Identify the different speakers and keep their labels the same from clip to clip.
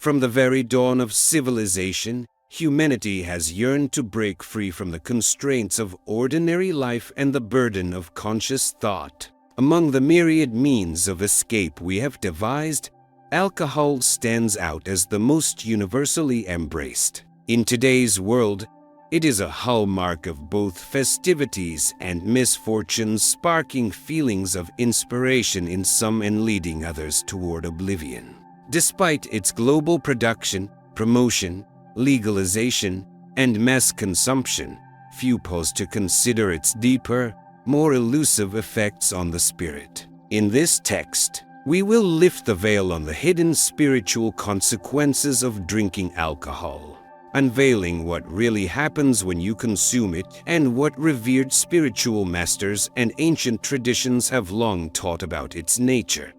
Speaker 1: From the very dawn of civilization, humanity has yearned to break free from the constraints of ordinary life and the burden of conscious thought. Among the myriad means of escape we have devised, alcohol stands out as the most universally embraced. In today's world, it is a hallmark of both festivities and misfortunes, sparking feelings of inspiration in some and leading others toward oblivion. Despite its global production, promotion, legalization, and mass consumption, few pause to consider its deeper, more elusive effects on the spirit. In this text, we will lift the veil on the hidden spiritual consequences of drinking alcohol, unveiling what really happens when you consume it and what revered spiritual masters and ancient traditions have long taught about its nature.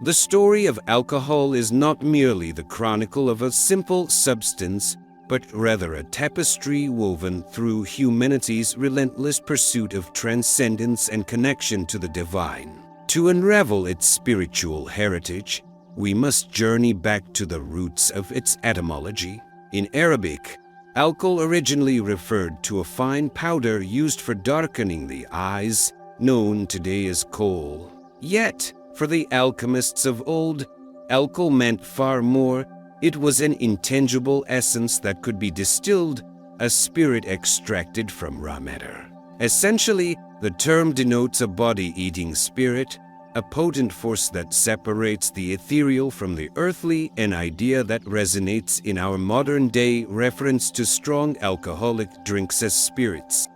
Speaker 1: The story of alcohol is not merely the chronicle of a simple substance, but rather a tapestry woven through humanity's relentless pursuit of transcendence and connection to the divine. To unravel its spiritual heritage, we must journey back to the roots of its etymology. In Arabic, alcohol originally referred to a fine powder used for darkening the eyes, known today as kohl. Yet, for the alchemists of old, alcohol meant far more. It was an intangible essence that could be distilled, a spirit extracted from raw matter. Essentially, the term denotes a body-eating spirit, a potent force that separates the ethereal from the earthly, an idea that resonates in our modern-day reference to strong alcoholic drinks as spirits.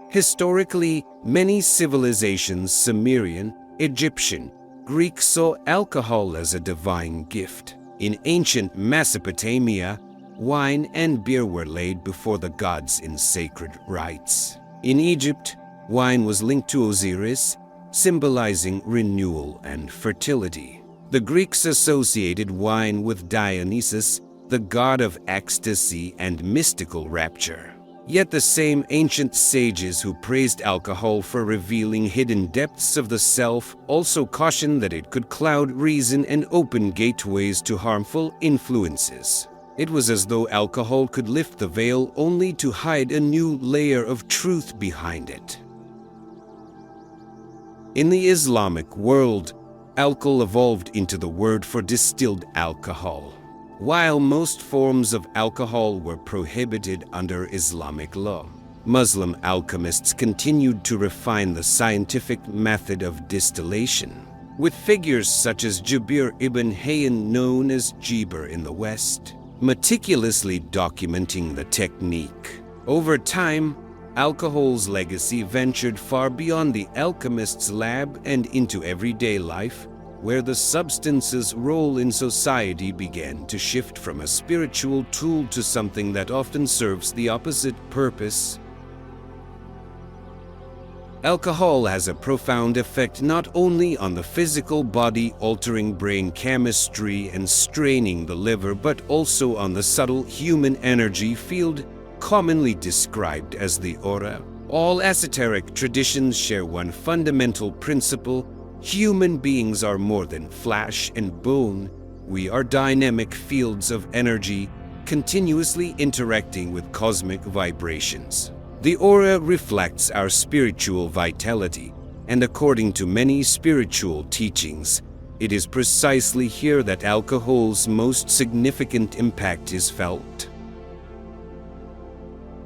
Speaker 1: Historically, many civilizations, Sumerian, Egyptian, Greek, saw alcohol as a divine gift. In ancient Mesopotamia, wine and beer were laid before the gods in sacred rites. In Egypt, wine was linked to Osiris, symbolizing renewal and fertility. The Greeks associated wine with Dionysus, the god of ecstasy and mystical rapture. Yet the same ancient sages who praised alcohol for revealing hidden depths of the self also cautioned that it could cloud reason and open gateways to harmful influences. It was as though alcohol could lift the veil only to hide a new layer of truth behind it. In the Islamic world, alcohol evolved into the word for distilled alcohol. While most forms of alcohol were prohibited under Islamic law, Muslim alchemists continued to refine the scientific method of distillation, with figures such as Jabir ibn Hayyan, known as Jeber in the West, meticulously documenting the technique. Over time, alcohol's legacy ventured far beyond the alchemist's lab and into everyday life, where the substance's role in society began to shift from a spiritual tool to something that often serves the opposite purpose. Alcohol has a profound effect not only on the physical body, altering brain chemistry and straining the liver, but also on the subtle human energy field, commonly described as the aura. All esoteric traditions share one fundamental principle: human beings are more than flesh and bone. We are dynamic fields of energy, continuously interacting with cosmic vibrations. The aura reflects our spiritual vitality, and according to many spiritual teachings, it is precisely here that alcohol's most significant impact is felt.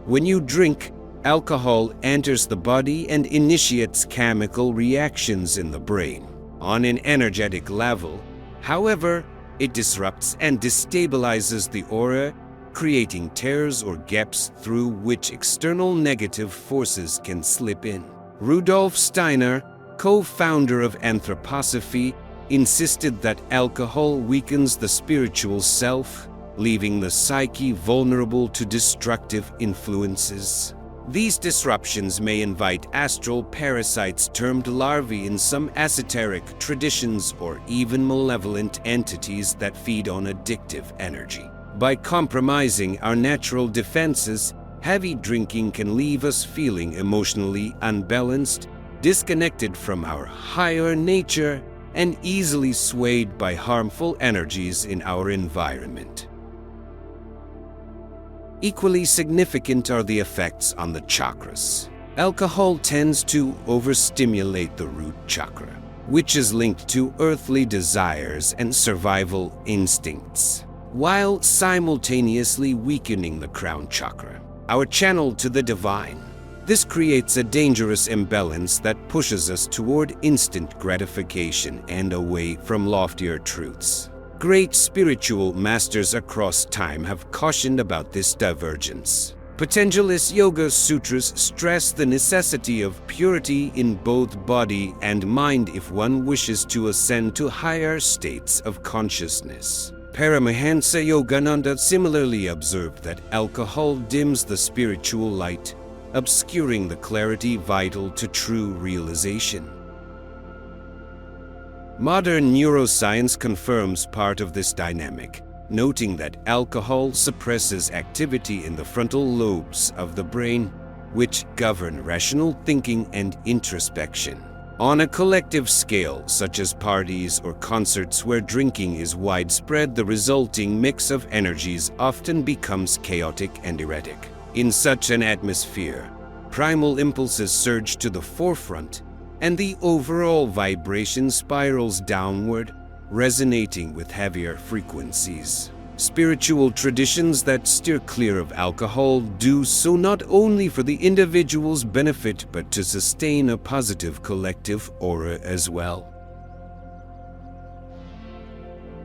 Speaker 1: When you drink, alcohol enters the body and initiates chemical reactions in the brain. On an energetic level, however, it disrupts and destabilizes the aura, creating tears or gaps through which external negative forces can slip in. Rudolf Steiner, co-founder of anthroposophy, insisted that alcohol weakens the spiritual self, leaving the psyche vulnerable to destructive influences. These disruptions may invite astral parasites termed larvae in some esoteric traditions, or even malevolent entities that feed on addictive energy. By compromising our natural defenses, heavy drinking can leave us feeling emotionally unbalanced, disconnected from our higher nature, and easily swayed by harmful energies in our environment. Equally significant are the effects on the chakras. Alcohol tends to overstimulate the root chakra, which is linked to earthly desires and survival instincts, while simultaneously weakening the crown chakra, our channel to the divine. This creates a dangerous imbalance that pushes us toward instant gratification and away from loftier truths. Great spiritual masters across time have cautioned about this divergence. Patanjali's Yoga Sutras stress the necessity of purity in both body and mind if one wishes to ascend to higher states of consciousness. Paramahansa Yogananda similarly observed that alcohol dims the spiritual light, obscuring the clarity vital to true realization. Modern neuroscience confirms part of this dynamic, noting that alcohol suppresses activity in the frontal lobes of the brain, which govern rational thinking and introspection. On a collective scale, such as parties or concerts where drinking is widespread, the resulting mix of energies often becomes chaotic and erratic. In such an atmosphere, primal impulses surge to the forefront, and the overall vibration spirals downward, resonating with heavier frequencies. Spiritual traditions that steer clear of alcohol do so not only for the individual's benefit but to sustain a positive collective aura as well.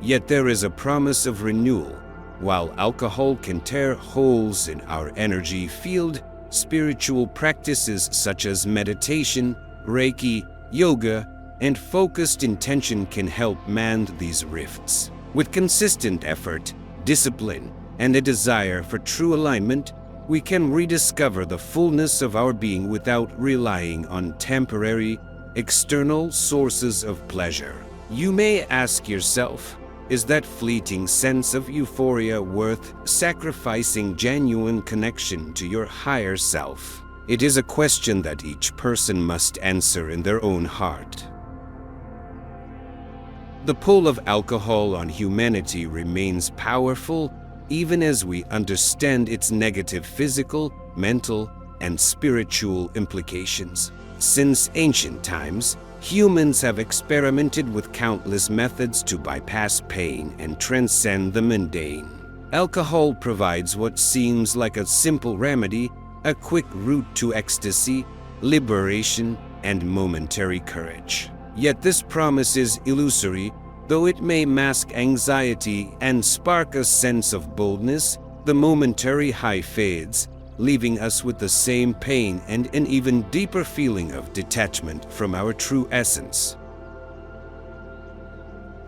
Speaker 1: Yet there is a promise of renewal. While alcohol can tear holes in our energy field, spiritual practices such as meditation, Reiki, yoga, and focused intention can help mend these rifts. With consistent effort, discipline, and a desire for true alignment, we can rediscover the fullness of our being without relying on temporary, external sources of pleasure. You may ask yourself, is that fleeting sense of euphoria worth sacrificing genuine connection to your higher self? It is a question that each person must answer in their own heart. The pull of alcohol on humanity remains powerful even as we understand its negative physical, mental, and spiritual implications. Since ancient times, humans have experimented with countless methods to bypass pain and transcend the mundane. Alcohol provides what seems like a simple remedy, a quick route to ecstasy, liberation, and momentary courage. Yet this promise is illusory. Though it may mask anxiety and spark a sense of boldness, the momentary high fades, leaving us with the same pain and an even deeper feeling of detachment from our true essence.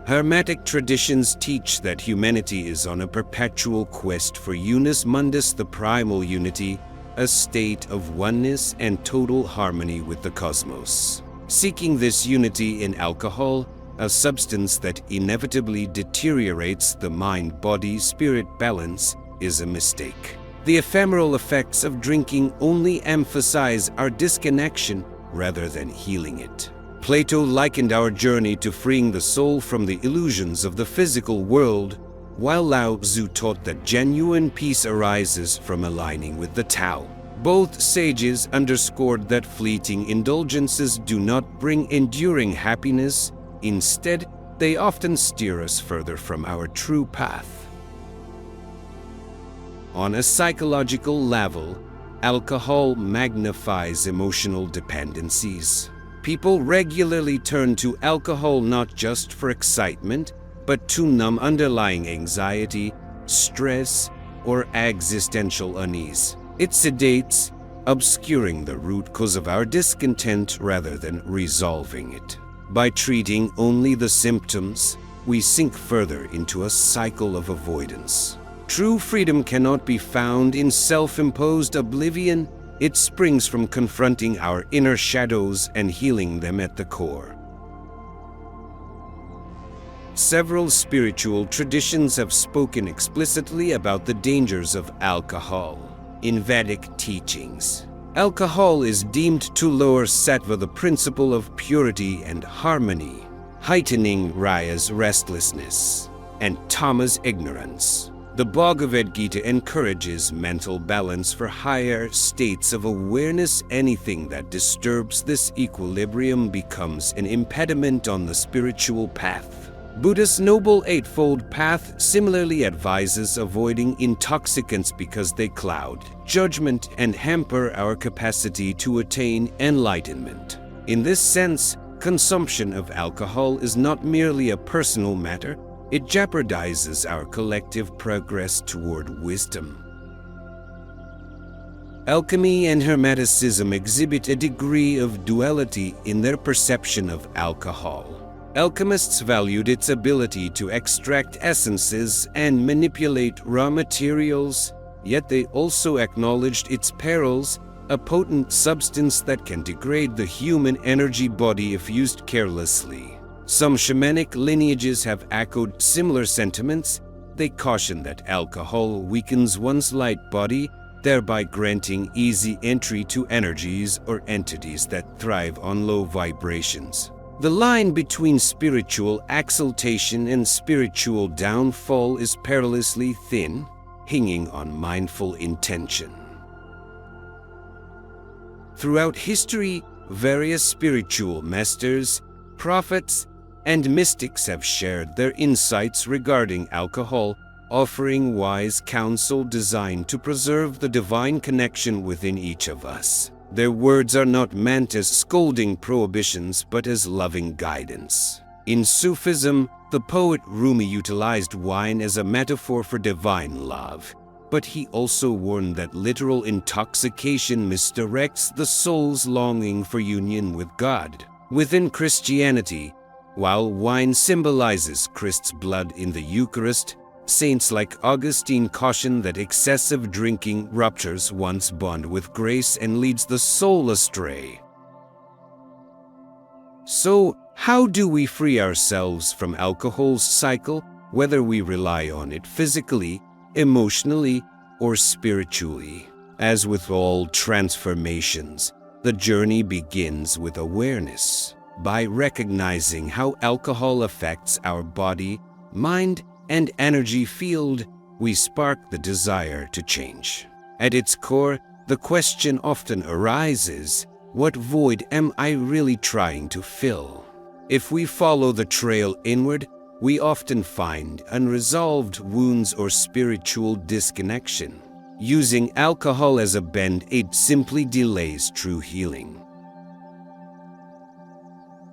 Speaker 1: Hermetic traditions teach that humanity is on a perpetual quest for unus mundus, the primal unity, a state of oneness and total harmony with the cosmos. Seeking this unity in alcohol, a substance that inevitably deteriorates the mind-body-spirit balance, is a mistake. The ephemeral effects of drinking only emphasize our disconnection rather than healing it. Plato likened our journey to freeing the soul from the illusions of the physical world, while Lao Tzu taught that genuine peace arises from aligning with the Tao. Both sages underscored that fleeting indulgences do not bring enduring happiness. Instead, they often steer us further from our true path. On a psychological level, alcohol magnifies emotional dependencies. People regularly turn to alcohol not just for excitement, but to numb underlying anxiety, stress, or existential unease. It sedates, obscuring the root cause of our discontent rather than resolving it. By treating only the symptoms, we sink further into a cycle of avoidance. True freedom cannot be found in self-imposed oblivion. It springs from confronting our inner shadows and healing them at the core. Several spiritual traditions have spoken explicitly about the dangers of alcohol. In Vedic teachings, alcohol is deemed to lower sattva, the principle of purity and harmony. heightening Raya's restlessness and Tama's ignorance. The Bhagavad Gita encourages mental balance for higher states of awareness. Anything that disturbs this equilibrium becomes an impediment on the spiritual path. Buddha's Noble Eightfold Path similarly advises avoiding intoxicants because they cloud judgment and hamper our capacity to attain enlightenment. In this sense, consumption of alcohol is not merely a personal matter, it jeopardizes our collective progress toward wisdom. Alchemy and Hermeticism exhibit a degree of duality in their perception of alcohol. Alchemists valued its ability to extract essences and manipulate raw materials, yet they also acknowledged its perils, a potent substance that can degrade the human energy body if used carelessly. Some shamanic lineages have echoed similar sentiments. They caution that alcohol weakens one's light body, thereby granting easy entry to energies or entities that thrive on low vibrations. The line between spiritual exaltation and spiritual downfall is perilously thin, hinging on mindful intention. Throughout history, various spiritual masters, prophets, and mystics have shared their insights regarding alcohol, offering wise counsel designed to preserve the divine connection within each of us. Their words are not meant as scolding prohibitions but as loving guidance. In Sufism, the poet Rumi utilized wine as a metaphor for divine love, but he also warned that literal intoxication misdirects the soul's longing for union with God. Within Christianity, while wine symbolizes Christ's blood in the Eucharist, saints like Augustine caution that excessive drinking ruptures one's bond with grace and leads the soul astray. So, how do we free ourselves from alcohol's cycle, whether we rely on it physically, emotionally, or spiritually? As with all transformations, the journey begins with awareness. By recognizing how alcohol affects our body, mind, and energy field, we spark the desire to change. At its core, the question often arises, what void am I really trying to fill? If we follow the trail inward, we often find unresolved wounds or spiritual disconnection. Using alcohol as a band-aid simply delays true healing.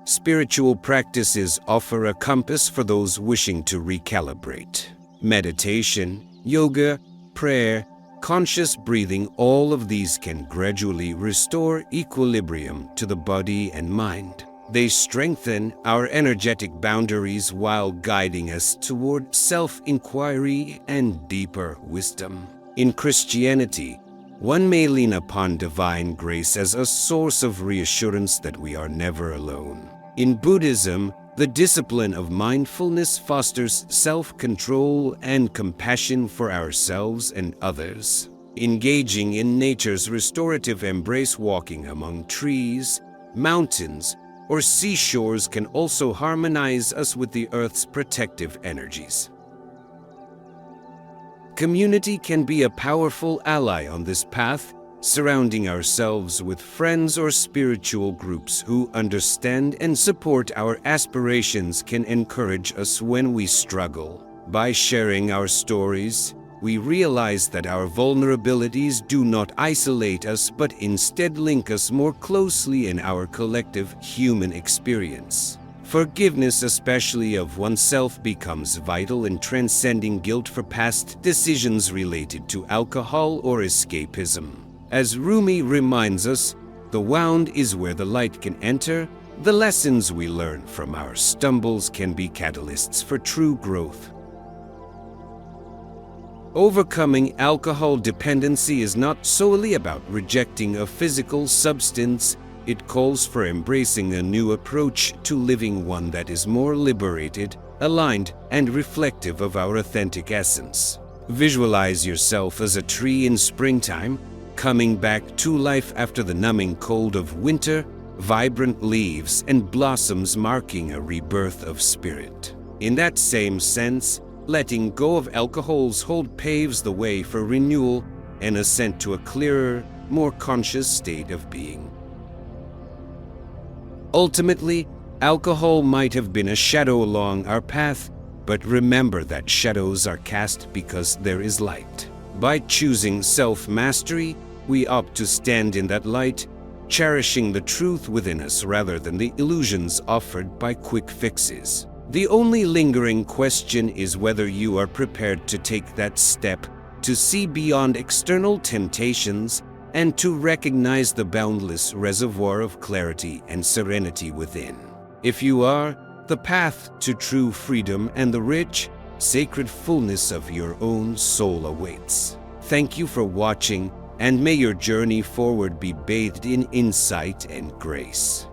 Speaker 1: Spiritual practices offer a compass for those wishing to recalibrate. Meditation, yoga, prayer, conscious breathing, all of these can gradually restore equilibrium to the body and mind. They strengthen our energetic boundaries while guiding us toward self-inquiry and deeper wisdom. In Christianity, one may lean upon divine grace as a source of reassurance that we are never alone. In Buddhism, the discipline of mindfulness fosters self-control and compassion for ourselves and others. Engaging in nature's restorative embrace, walking among trees, mountains, or seashores can also harmonize us with the earth's protective energies. Community can be a powerful ally on this path, surrounding ourselves with friends or spiritual groups who understand and support our aspirations can encourage us when we struggle. By sharing our stories, we realize that our vulnerabilities do not isolate us but instead link us more closely in our collective human experience. Forgiveness, especially of oneself, becomes vital in transcending guilt for past decisions related to alcohol or escapism. As Rumi reminds us, the wound is where the light can enter. The lessons we learn from our stumbles can be catalysts for true growth. Overcoming alcohol dependency is not solely about rejecting a physical substance. It calls for embracing a new approach to living, one that is more liberated, aligned, and reflective of our authentic essence. Visualize yourself as a tree in springtime, coming back to life after the numbing cold of winter, vibrant leaves and blossoms marking a rebirth of spirit. In that same sense, letting go of alcohol's hold paves the way for renewal and ascent to a clearer, more conscious state of being. Ultimately, alcohol might have been a shadow along our path, but remember that shadows are cast because there is light. By choosing self-mastery, we opt to stand in that light, cherishing the truth within us rather than the illusions offered by quick fixes. The only lingering question is whether you are prepared to take that step, to see beyond external temptations, and to recognize the boundless reservoir of clarity and serenity within. If you are, the path to true freedom and the rich, sacred fullness of your own soul awaits. Thank you for watching, and may your journey forward be bathed in insight and grace.